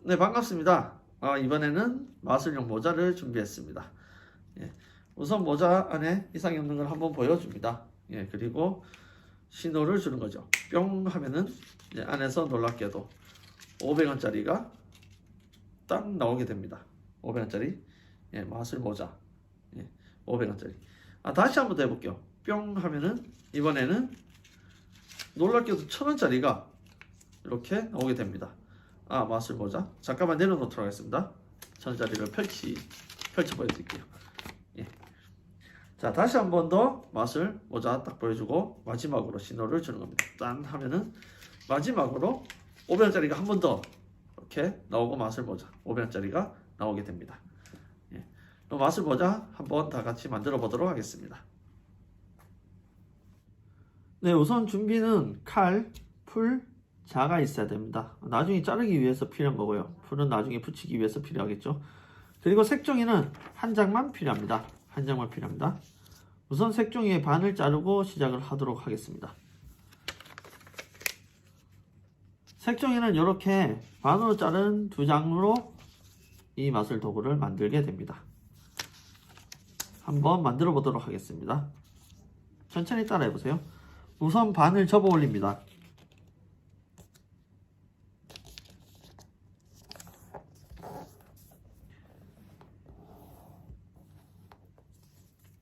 네, 반갑습니다. 이번에는 마술용 모자를 준비했습니다. 예, 우선 모자 안에 이상이 없는 걸 한번 보여줍니다. 예, 그리고 신호를 주는 거죠. 뿅 하면은 안에서 놀랍게도 500원짜리가 딱 나오게 됩니다. 500원짜리 마술 모자 500원짜리. 다시 한번 더 해볼게요. 뿅 하면은 이번에는 놀랍게도 1000원짜리가 이렇게 나오게 됩니다. 마술 모자. 잠깐만 내려놓도록 하겠습니다. 1000원짜리를 펼쳐 보여드릴게요. 자, 다시 한 번 더 마술 모자 딱 보여주고 마지막으로 신호를 주는 겁니다. 짠 하면은 마지막으로 500원짜리가 한 번 더 이렇게 나오고 마술 모자 500원짜리가 나오게 됩니다. 마술 모자 한번 다 같이 만들어 보도록 하겠습니다. 네, 우선 준비는 칼, 풀, 자가 있어야 됩니다. 나중에 자르기 위해서 필요한 거고요. 풀은 나중에 붙이기 위해서 필요하겠죠. 그리고 색종이는 한 장만 필요합니다. 한 장만 필요합니다. 우선 색종이의 반을 자르고 시작을 하도록 하겠습니다. 색종이는 이렇게 반으로 자른 두 장으로 이 마술 도구를 만들게 됩니다. 한번 만들어 보도록 하겠습니다. 천천히 따라해 보세요. 우선 반을 접어 올립니다.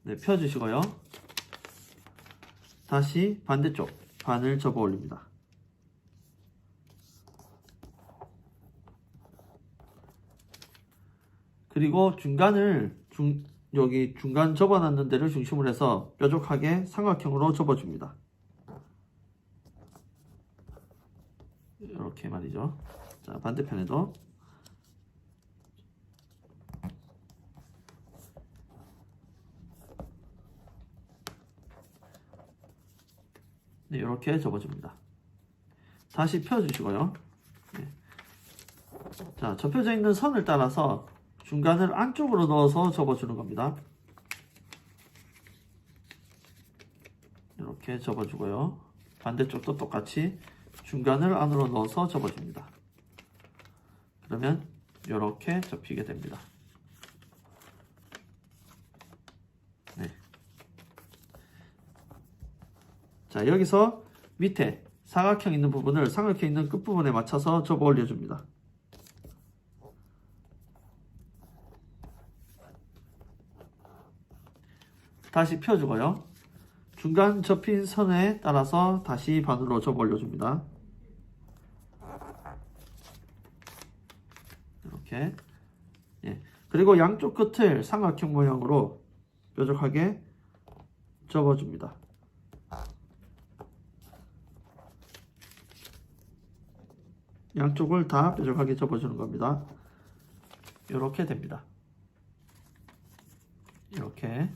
네, 펴주시고요. 다시 반대쪽 반을 접어 올립니다. 그리고 여기 중간 접어놨는 데를 중심으로 해서 뾰족하게 삼각형으로 접어줍니다. 이렇게 말이죠. 자, 반대편에도 네, 이렇게 접어줍니다. 다시 펴주시고요. 네. 자, 접혀져 있는 선을 따라서 중간을 안쪽으로 넣어서 접어주는 겁니다. 이렇게 접어주고요. 반대쪽도 똑같이 중간을 안으로 넣어서 접어줍니다. 그러면 이렇게 접히게 됩니다. 네. 자, 여기서 밑에 사각형 있는 부분을 삼각형 있는 끝부분에 맞춰서 접어 올려줍니다. 다시 펴주고요. 중간 접힌 선에 따라서 다시 반으로 접어 올려줍니다. 이렇게. 그리고 양쪽 끝을 삼각형 모양으로 뾰족하게 접어줍니다. 양쪽을 다 뾰족하게 접어주는 겁니다. 이렇게 됩니다. 이렇게.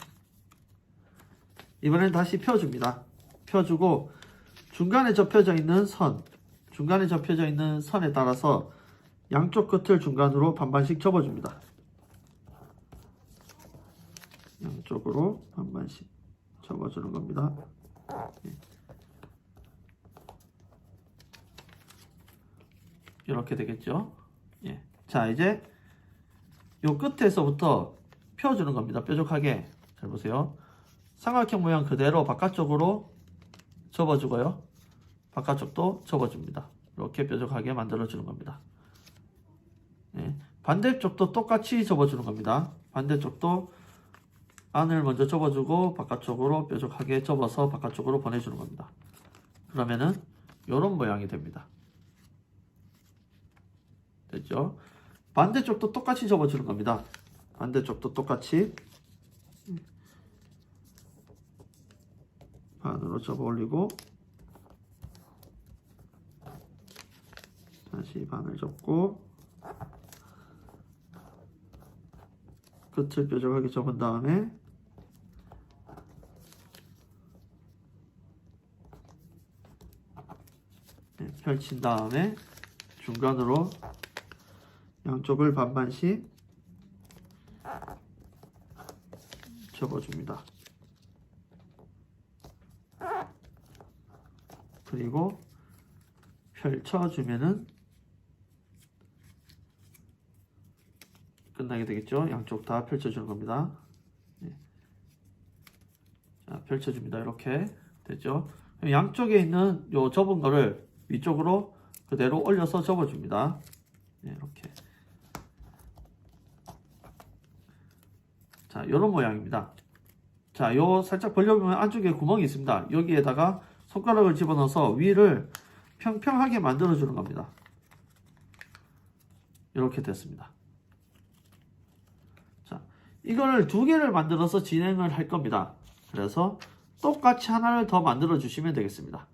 이번엔 다시 펴줍니다. 펴주고 중간에 접혀져 있는 선에 따라서 양쪽 끝을 중간으로 반반씩 접어줍니다. 양쪽으로 반반씩 접어주는 겁니다. 이렇게 되겠죠. 자, 이제 요 끝에서부터 펴주는 겁니다. 뾰족하게. 잘 보세요. 삼각형 모양 그대로 바깥쪽으로 접어주고요. 바깥쪽도 접어줍니다. 이렇게 뾰족하게 만들어주는 겁니다. 반대쪽도 똑같이 접어주는 겁니다. 반대쪽도 안을 먼저 접어주고 바깥쪽으로 뾰족하게 접어서 바깥쪽으로 보내주는 겁니다. 그러면은 이런 모양이 됩니다. 됐죠? 반대쪽도 똑같이 접어주는 겁니다. 반대쪽도 똑같이 반으로 접어 올리고 다시 반을 접고 끝을 뾰족하게 접은 다음에 펼친 다음에 중간으로 양쪽을 반반씩 접어줍니다. 그리고 펼쳐주면은 끝나게 되겠죠. 양쪽 다 펼쳐주는 겁니다. 예. 자, 펼쳐줍니다. 이렇게 됐죠. 양쪽에 있는 요 접은 거를 위쪽으로 그대로 올려서 접어줍니다. 예, 이렇게. 자, 요런 모양입니다. 자, 요 살짝 벌려보면 안쪽에 구멍이 있습니다. 여기에다가 손가락을 집어넣어서 위를 평평하게 만들어주는 겁니다. 이렇게 됐습니다. 자, 이걸 두 개를 만들어서 진행을 할 겁니다. 그래서 똑같이 하나를 더 만들어 주시면 되겠습니다.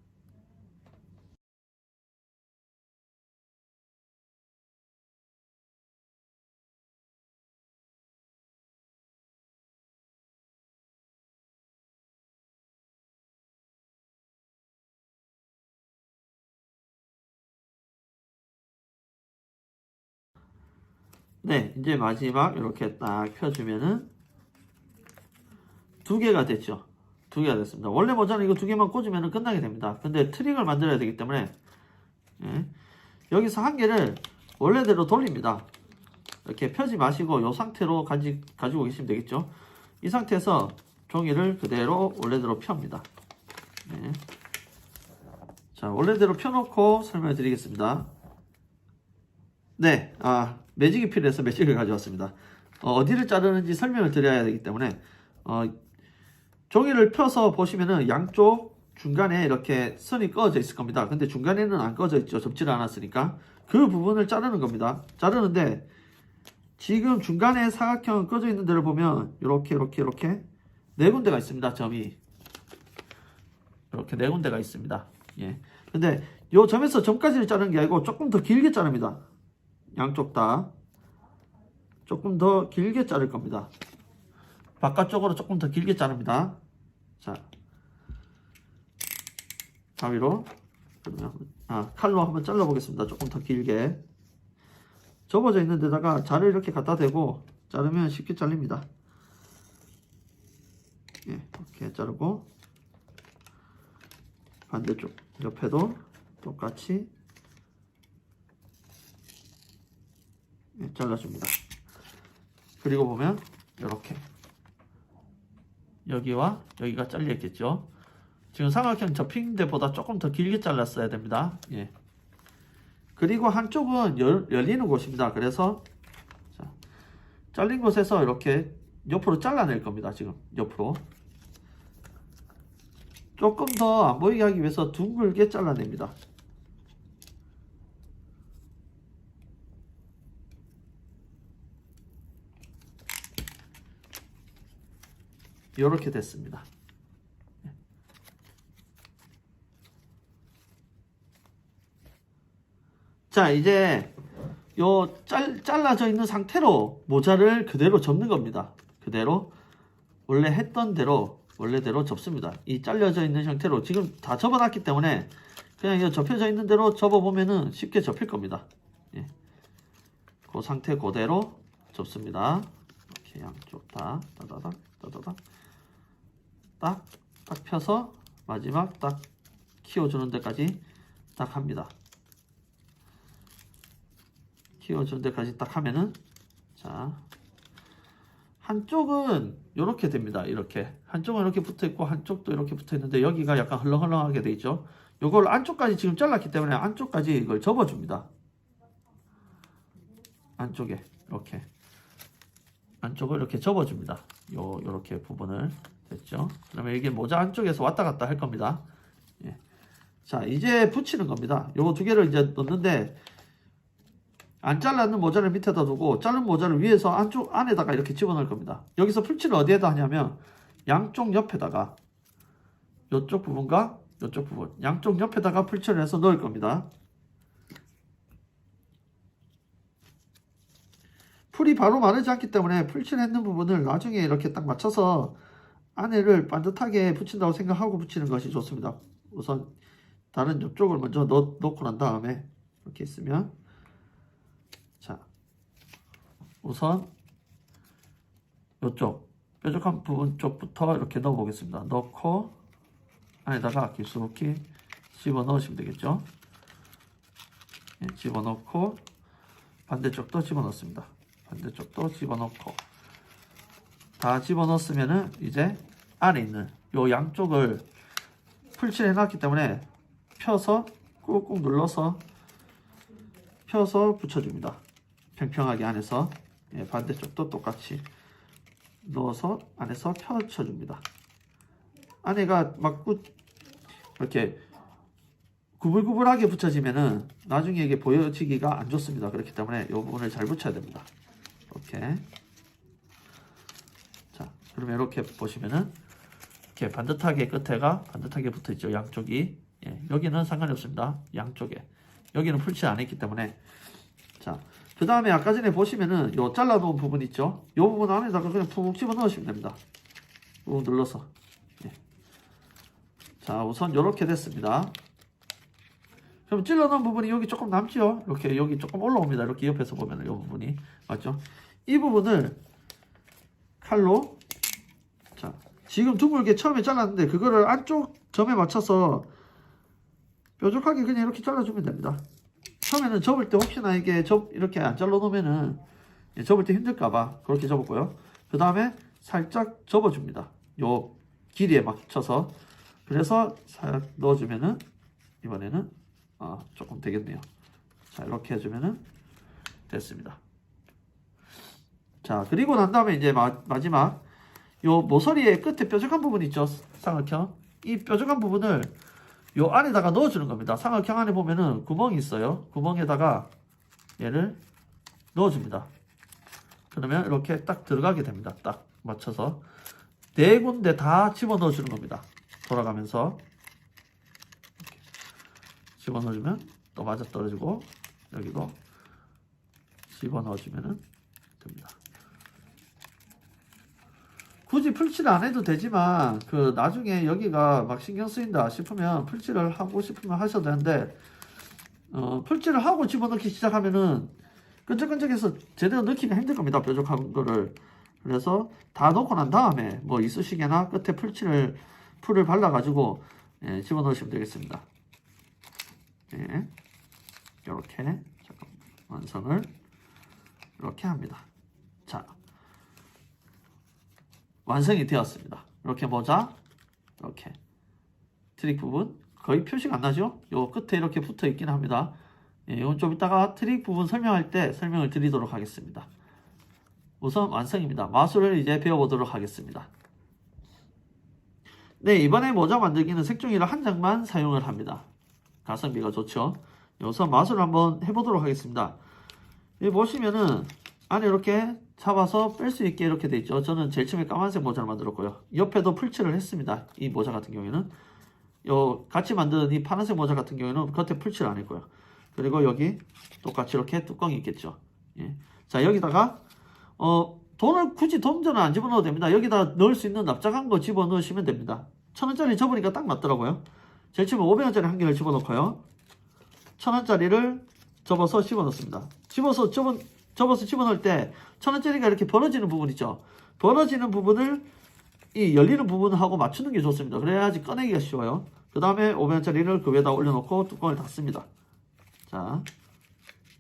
네, 이제 마지막 이렇게 딱 펴주면은 두 개가 됐죠. 두 개가 됐습니다. 원래 모자는 이거 두 개만 꽂으면 끝나게 됩니다. 근데 트릭을 만들어야 되기 때문에 예, 여기서 한 개를 원래대로 돌립니다. 이렇게 펴지 마시고 이 상태로 가지고 계시면 되겠죠. 이 상태에서 종이를 그대로 원래대로 펴니다. 네. 자, 원래대로 펴놓고 설명을 드리겠습니다. 네, 매직이 필요해서 매직을 가져왔습니다. 어디를 자르는지 설명을 드려야 되기 때문에 종이를 펴서 보시면은 양쪽 중간에 이렇게 선이 꺼져 있을 겁니다. 근데 중간에는 안 꺼져 있죠. 접지를 않았으니까. 그 부분을 자르는 겁니다. 자르는데 지금 중간에 사각형 꺼져 있는 데를 보면 이렇게 네 군데가 있습니다. 점이 이렇게 네 군데가 있습니다. 예. 근데 요 점에서 점까지를 자르는 게 아니고 조금 더 길게 자릅니다. 양쪽 다 조금 더 길게 자를 겁니다. 바깥쪽으로 조금 더 길게 자릅니다. 자, 가위로 그러면 칼로 한번 잘라 보겠습니다. 조금 더 길게 접어져 있는 데다가 자를 이렇게 갖다 대고 자르면 쉽게 잘립니다. 예, 이렇게 자르고 반대쪽 옆에도 똑같이 예, 잘라줍니다. 그리고 보면 이렇게 여기와 여기가 잘려 있겠죠. 지금 삼각형 접힌 데보다 조금 더 길게 잘랐어야 됩니다. 예. 그리고 한쪽은 열리는 곳입니다. 그래서 자, 잘린 곳에서 이렇게 옆으로 잘라낼 겁니다. 지금 옆으로 조금 더 안 보이게 하기 위해서 둥글게 잘라냅니다. 이렇게 됐습니다. 자, 이제 요 잘라져 있는 상태로 모자를 그대로 접는 겁니다. 그대로 원래 했던 대로 원래대로 접습니다. 이 잘려져 있는 형태로 지금 다 접어놨기 때문에 그냥 이 접혀져 있는 대로 접어보면은 쉽게 접힐 겁니다. 예. 그 상태 그대로 접습니다. 이렇게 양쪽 다 따다닥 딱 펴서 마지막 딱 키워주는 데까지 딱 합니다. 키워주는 데까지 딱 하면은 자, 한쪽은 이렇게 됩니다. 이렇게 한쪽은 이렇게 붙어 있고 한쪽도 이렇게 붙어 있는데 여기가 약간 헐렁헐렁하게 돼 있죠. 요걸 안쪽까지 지금 잘랐기 때문에 안쪽까지 이걸 접어줍니다. 안쪽에 이렇게 안쪽을 이렇게 접어줍니다. 요렇게 부분을 됐죠. 그러면 이게 모자 안쪽에서 왔다 갔다 할 겁니다. 예. 자, 이제 붙이는 겁니다. 요거 두 개를 이제 넣는데 안 잘랐는 모자를 밑에다 두고 자른 모자를 위에서 안쪽 안에다가 이렇게 집어넣을 겁니다. 여기서 풀칠을 어디에다 하냐면 양쪽 옆에다가 이쪽 부분과 이쪽 부분 양쪽 옆에다가 풀칠을 해서 넣을 겁니다. 풀이 바로 마르지 않기 때문에 풀칠했는 부분을 나중에 이렇게 딱 맞춰서 안에를 반듯하게 붙인다고 생각하고 붙이는 것이 좋습니다. 우선 다른 옆쪽을 먼저 넣고 난 다음에 이렇게 있으면 자, 우선 이쪽 뾰족한 부분 쪽부터 이렇게 넣어 보겠습니다. 넣고 안에다가 깊숙이 집어 넣으시면 되겠죠. 예, 집어 넣고 반대쪽도 집어 넣습니다. 반대쪽도 집어넣고 다 집어넣었으면은 이제 안에 있는 요 양쪽을 풀칠해 놨기 때문에 펴서 꾹꾹 눌러서 펴서 붙여줍니다. 평평하게 안에서. 예, 반대쪽도 똑같이 넣어서 안에서 펴쳐줍니다. 안에가 막 이렇게 구불구불하게 붙여지면은 나중에 이게 보여지기가 안 좋습니다. 그렇기 때문에 이 부분을 잘 붙여야 됩니다. 이렇게. 자, 그러면 이렇게 보시면은 이렇게 반듯하게 끝에가 반듯하게 붙어 있죠. 양쪽이. 예, 여기는 상관이 없습니다. 양쪽에. 여기는 풀칠 안 했기 때문에. 자, 그 다음에 아까 전에 보시면은 요 잘라놓은 부분 있죠. 요 부분 안에다가 그냥 푹 집어 넣으시면 됩니다. 꾹 눌러서. 예. 자, 우선 요렇게 됐습니다. 그럼 찔러놓은 부분이 여기 조금 남지요. 이렇게 여기 조금 올라옵니다. 이렇게 옆에서 보면은 이 부분이 맞죠? 이 부분을 칼로, 자, 지금 둥글게 처음에 잘랐는데 그거를 안쪽 점에 맞춰서 뾰족하게 그냥 이렇게 잘라주면 됩니다. 처음에는 접을 때 혹시나 이게 이렇게 안 잘라놓으면은 접을 때 힘들까봐 그렇게 접었고요. 그 다음에 살짝 접어줍니다. 요 길이에 맞춰서. 그래서 살짝 넣어주면은 이번에는 조금 되겠네요. 자, 이렇게 해주면은 됐습니다. 자, 그리고 난 다음에 이제 마지막 요 모서리의 끝에 뾰족한 부분 있죠. 삼각형. 이 뾰족한 부분을 요 안에다가 넣어주는 겁니다. 삼각형 안에 보면은 구멍이 있어요. 구멍에다가 얘를 넣어줍니다. 그러면 이렇게 딱 들어가게 됩니다. 딱 맞춰서 네 군데 다 집어넣어주는 겁니다. 돌아가면서 이렇게 집어넣어주면 또 맞아떨어지고 여기도 집어넣어주면 됩니다. 굳이 풀칠을 안 해도 되지만 그 나중에 여기가 막 신경 쓰인다 싶으면 풀칠을 하고 싶으면 하셔도 되는데 풀칠을 하고 집어넣기 시작하면은 끈적끈적해서 제대로 넣기가 힘들 겁니다. 뾰족한 거를. 그래서 다 넣고 난 다음에 뭐 이쑤시개나 끝에 풀을 발라가지고 집어넣으시면 되겠습니다. 예, 이렇게 완성을 이렇게 합니다. 자, 완성이 되었습니다. 이렇게 모자, 이렇게 트릭 부분 거의 표시가 안 나죠? 요 끝에 이렇게 붙어 있긴 합니다. 예, 이건 좀 이따가 트릭 부분 설명할 때 설명을 드리도록 하겠습니다. 우선 완성입니다. 마술을 이제 배워보도록 하겠습니다. 네, 이번에 모자 만들기는 색종이를 한 장만 사용을 합니다. 가성비가 좋죠. 우선 마술을 한번 해보도록 하겠습니다. 여기 보시면은 안에 이렇게 잡아서 뺄 수 있게 이렇게 돼 있죠. 저는 제일 처음에 까만색 모자를 만들었고요. 옆에도 풀칠을 했습니다. 이 모자 같은 경우에는 같이 만든 이 파란색 모자 같은 경우에는 겉에 풀칠 안 했고요. 그리고 여기 똑같이 이렇게 뚜껑이 있겠죠. 예. 자, 여기다가 돈을 굳이 돈전은 안 집어넣어도 됩니다. 여기다 넣을 수 있는 납작한 거 집어넣으시면 됩니다. 1,000원짜리 접으니까 딱 맞더라고요. 제일 처음에 500원짜리 한 개를 집어넣고요. 1,000원짜리를 접어서 집어넣습니다. 접어서 집어넣을 때 1,000원짜리가 이렇게 벌어지는 부분 있죠. 벌어지는 부분을 이 열리는 부분하고 맞추는 게 좋습니다. 그래야지 꺼내기가 쉬워요. 그 다음에 500원짜리를 그 위에다 올려놓고 뚜껑을 닫습니다. 자,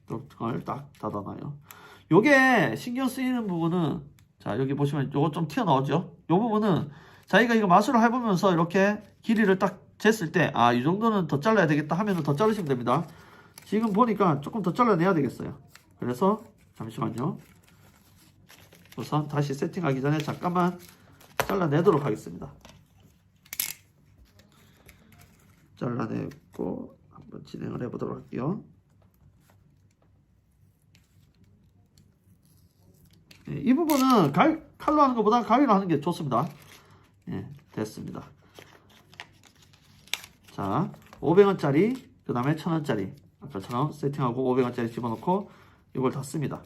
뚜껑을 딱 닫아놔요. 요게 신경 쓰이는 부분은, 자, 여기 보시면 요거 좀 튀어나오죠? 요 부분은 자기가 이거 마술을 해보면서 이렇게 길이를 딱 쟀을 때, 이 정도는 더 잘라야 되겠다 하면 더 자르시면 됩니다. 지금 보니까 조금 더 잘라내야 되겠어요. 그래서 잠시만요. 우선 다시 세팅하기 전에 잠깐만 잘라내도록 하겠습니다. 잘라내고 한번 진행을 해보도록 할게요. 예, 이 부분은 칼로 하는 것보다 가위로 하는 게 좋습니다. 예, 됐습니다. 자, 500원짜리, 그 다음에 1,000원짜리 아까처럼 세팅하고 500원짜리 집어넣고 이걸 닫습니다.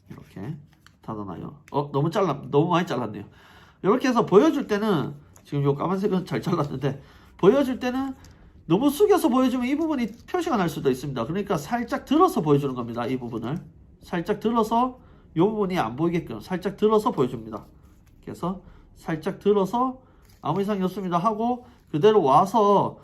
이렇게 닫아놔요. 너무 많이 잘랐네요. 이렇게 해서 보여줄 때는 지금 요 까만색은 잘 잘랐는데 보여줄 때는 너무 숙여서 보여주면 이 부분이 표시가 날 수도 있습니다. 그러니까 살짝 들어서 보여주는 겁니다. 이 부분을 살짝 들어서 이 부분이 안 보이게끔 살짝 들어서 보여줍니다. 그래서 살짝 들어서 아무 이상이 없습니다 하고 그대로 와서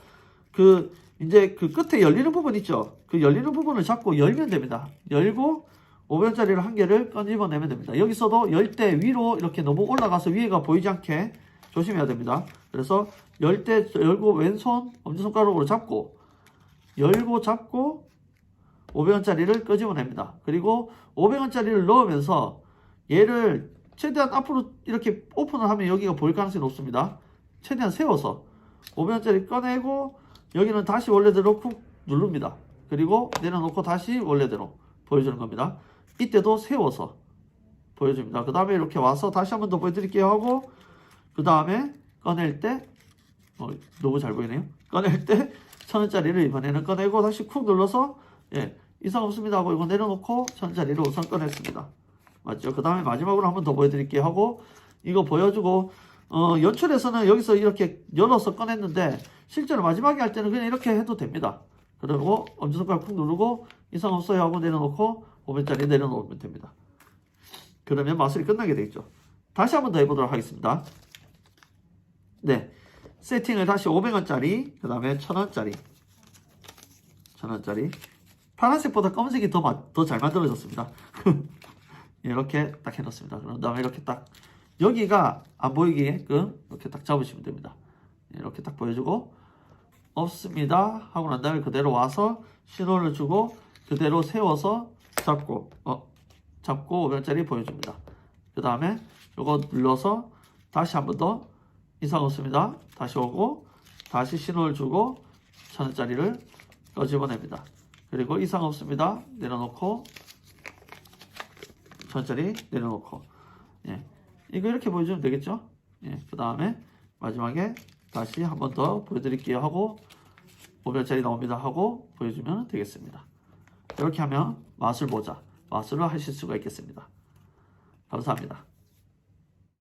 이제 그 끝에 열리는 부분 있죠. 그 열리는 부분을 잡고 열면 됩니다. 열고 500원짜리를 한 개를 꺼집어내면 됩니다. 여기서도 열 때 위로 이렇게 너무 올라가서 위에가 보이지 않게 조심해야 됩니다. 그래서 열 때 열고 왼손 엄지손가락으로 잡고 열고 잡고 500원짜리를 끄집어냅니다. 그리고 500원짜리를 넣으면서 얘를 최대한 앞으로 이렇게 오픈을 하면 여기가 보일 가능성이 높습니다. 최대한 세워서 500원짜리 꺼내고 여기는 다시 원래대로 쿡 누릅니다. 그리고 내려놓고 다시 원래대로 보여주는 겁니다. 이때도 세워서 보여줍니다. 그 다음에 이렇게 와서 다시 한 번 더 보여드릴게요 하고 그 다음에 꺼낼 때 너무 잘 보이네요. 꺼낼 때 1000원짜리를 이번에는 꺼내고 다시 쿡 눌러서 예, 이상 없습니다 하고 이거 내려놓고 1000원짜리를 우선 꺼냈습니다. 맞죠? 그 다음에 마지막으로 한 번 더 보여드릴게요 하고 이거 보여주고 연출에서는 여기서 이렇게 열어서 꺼냈는데 실제로 마지막에 할 때는 그냥 이렇게 해도 됩니다. 그리고 엄지손가락 쿡 누르고 이상 없어요 하고 내려놓고 500원짜리 내려놓으면 됩니다. 그러면 마술이 끝나게 되겠죠. 다시 한 번 더 해보도록 하겠습니다. 네, 세팅을 다시 500원짜리 그 다음에 1000원짜리 파란색보다 검은색이 더 잘 만들어졌습니다. 이렇게 딱 해놓습니다. 그런 다음에 이렇게 딱 여기가 안 보이게끔 이렇게 딱 잡으시면 됩니다. 이렇게 딱 보여주고 없습니다 하고 난 다음에 그대로 와서 신호를 주고 그대로 세워서 잡고 500원짜리 보여줍니다. 그 다음에 이거 눌러서 다시 한 번 더 이상 없습니다. 다시 오고 다시 신호를 주고 1000원짜리를 꺼집어냅니다. 그리고 이상 없습니다. 내려놓고 1000원짜리 내려놓고 예, 이거 이렇게 보여주면 되겠죠. 예, 그 다음에 마지막에 다시 한 번 더 보여드릴게요 하고 500원짜리 나옵니다 하고 보여주면 되겠습니다. 이렇게 하면 마술을 하실 수가 있겠습니다. 감사합니다.